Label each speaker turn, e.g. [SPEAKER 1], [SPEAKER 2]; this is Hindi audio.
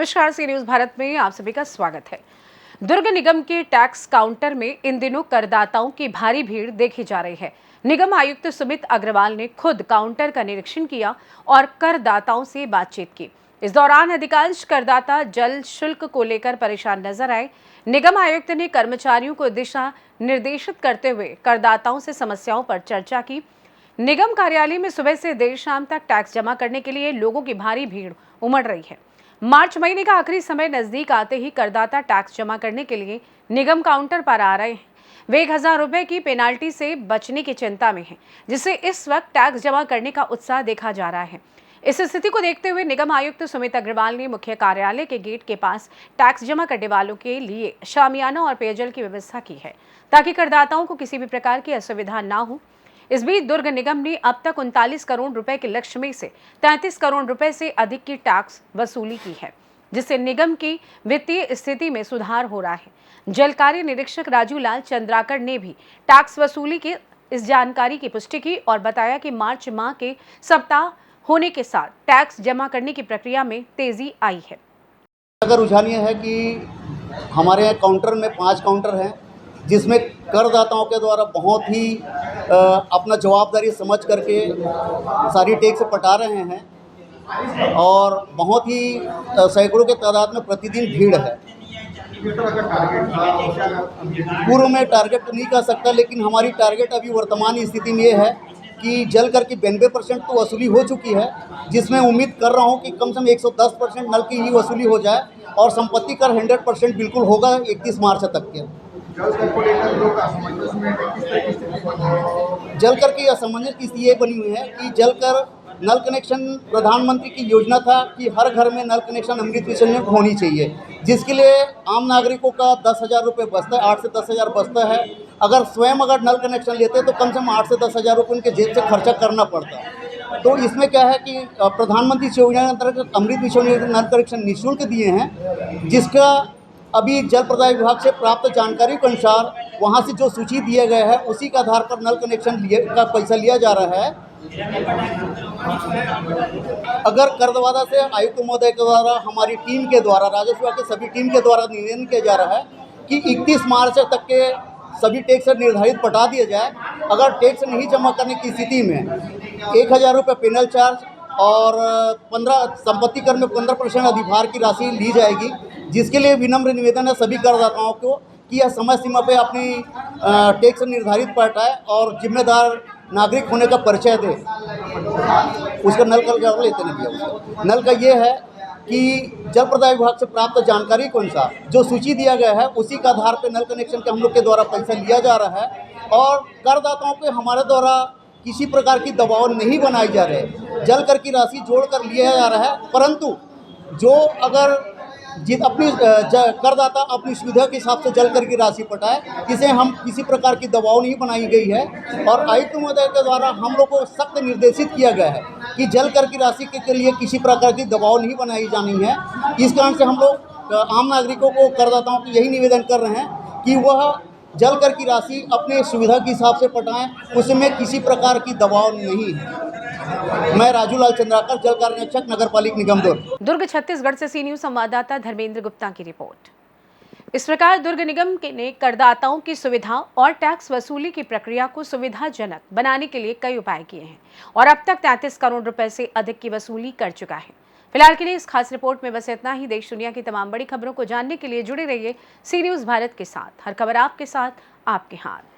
[SPEAKER 1] नमस्कार, सी न्यूज भारत में आप सभी का स्वागत है। दुर्ग निगम के टैक्स काउंटर में इन दिनों करदाताओं की भारी भीड़ देखी जा रही है। निगम आयुक्त सुमित अग्रवाल ने खुद काउंटर का निरीक्षण किया और करदाताओं से बातचीत की। इस दौरान अधिकांश करदाता जल शुल्क को लेकर परेशान नजर आए। निगम आयुक्त ने कर्मचारियों को दिशा निर्देशित करते हुए करदाताओं से समस्याओं पर चर्चा की। निगम कार्यालय में सुबह से देर शाम तक टैक्स जमा करने के लिए लोगों की भारी भीड़ उमड़ रही है। मार्च महीने का आखिरी समय नजदीक आते ही करदाता टैक्स जमा करने के लिए निगम काउंटर पर आ रहे हैं। वे 1000 रुपए की पेनाल्टी से बचने की चिंता में हैं, जिससे इस वक्त टैक्स जमा करने का उत्साह देखा जा रहा है। इस स्थिति को देखते हुए निगम आयुक्त सुमित अग्रवाल ने मुख्य कार्यालय के गेट के पास टैक्स जमा करने वालों के लिए शामियाना और पेयजल की व्यवस्था की है, ताकि करदाताओं को किसी भी प्रकार की असुविधा ना हो। इस बीच दुर्ग निगम ने अब तक 39 करोड़ रुपए के लक्ष्य में से 33 करोड़ रुपए से अधिक की टैक्स वसूली की है, जिससे निगम की वित्तीय स्थिति में सुधार हो रहा है। जल कार्य निरीक्षक राजू लाल चंद्राकर ने भी टैक्स वसूली की इस जानकारी की पुष्टि की और बताया कि मार्च माह के सप्ताह होने के साथ टैक्स जमा करने की प्रक्रिया में तेजी आई है।
[SPEAKER 2] अगर रुझान ये है कि हमारे यहाँ काउंटर में 5 काउंटर हैं, जिसमें करदाताओं के द्वारा बहुत ही अपना जवाबदारी समझ करके सारी टैक्स पटा रहे हैं और बहुत ही सैकड़ों के तादाद में प्रतिदिन भीड़ है। पूर्व में टारगेट तो नहीं कह सकता, लेकिन हमारी टारगेट अभी वर्तमान स्थिति में ये है कि जल कर की 92% तो वसूली हो चुकी है, जिसमें उम्मीद कर रहा हूँ कि कम से कम 110% नल की ही वसूली हो जाए और संपत्ति कर 100% बिल्कुल होगा 31 मार्च तक के। जल कर की असमंजस की स्थिति ये बनी हुई है कि जल कर नल कनेक्शन प्रधानमंत्री की योजना था कि हर घर में नल कनेक्शन अमृत मिशन में होनी चाहिए, जिसके लिए आम नागरिकों का 10,000 रुपये बचता है, 8 से 10,000 बचता है। अगर स्वयं नल कनेक्शन लेते तो कम से कम 8 से 10,000 रुपये उनके जेब से खर्चा करना पड़ता। तो इसमें क्या है कि प्रधानमंत्री योजना के अंतर्गत अमृत मिशन में नल कनेक्शन निःशुल्क दिए हैं, जिसका अभी जल प्रदाय विभाग से प्राप्त जानकारी के अनुसार वहाँ से जो सूची दिया गया है उसी के आधार पर नल कनेक्शन का पैसा लिया जा रहा है। अगर करदवादा से आयुक्त महोदय के द्वारा हमारी टीम के द्वारा राजस्व विभाग के सभी टीम के द्वारा निवेदन किया जा रहा है कि 31 मार्च तक के सभी टैक्स निर्धारित पटा दिया जाए। अगर टैक्स नहीं जमा करने की स्थिति में 1000 रुपये पेनल चार्ज और 15 संपत्ति कर में 15% अधिभार की राशि ली जाएगी, जिसके लिए विनम्र निवेदन है सभी करदाताओं को कि यह समय सीमा पे अपनी टैक्स निर्धारित पटाए और जिम्मेदार नागरिक होने का परिचय दे। उसका नल का लेते नहीं दिया। उसका नल का ये है कि जल प्रदाय विभाग से प्राप्त जानकारी के अनुसार जो सूची दिया गया है उसी के आधार पर नल कनेक्शन के हम लोग के द्वारा पैसा लिया जा रहा है और करदाताओं पे हमारे द्वारा किसी प्रकार की दबाव नहीं बनाई जा रहे। जल कर की राशि जोड़कर लिया जा रहा है, परंतु जो अगर अपनी करदाता अपनी सुविधा के हिसाब से जल कर की राशि पटाए, इसे हम किसी प्रकार की दबाव नहीं बनाई गई है। और आयुक्त महोदय के द्वारा हम लोग को सख्त निर्देशित किया गया है कि जल कर की राशि के लिए किसी प्रकार की दबाव नहीं बनाई जानी है। इस कारण से हम लोग आम नागरिकों को, करदाताओं को यही निवेदन कर रहे हैं कि वह जल कर की राशि अपने सुविधा के हिसाब से पटाएं, उसमें किसी प्रकार की दबाव नहीं है। मैं राजू लाल चंद्राकर, जल कार्य निरीक्षक, नगर पालिका निगम
[SPEAKER 1] दुर्ग। छत्तीसगढ़ से सी न्यूज संवाददाता धर्मेंद्र गुप्ता की रिपोर्ट। इस प्रकार दुर्ग निगम ने करदाताओं की सुविधा और टैक्स वसूली की प्रक्रिया को सुविधाजनक बनाने के लिए कई उपाय किए हैं और अब तक 33 करोड़ रुपए से अधिक की वसूली कर चुका है। फिलहाल के लिए इस खास रिपोर्ट में बस इतना ही। देश दुनिया की तमाम बड़ी खबरों को जानने के लिए जुड़े रहिए सी न्यूज भारत के साथ। हर खबर आपके साथ, आपके हाथ।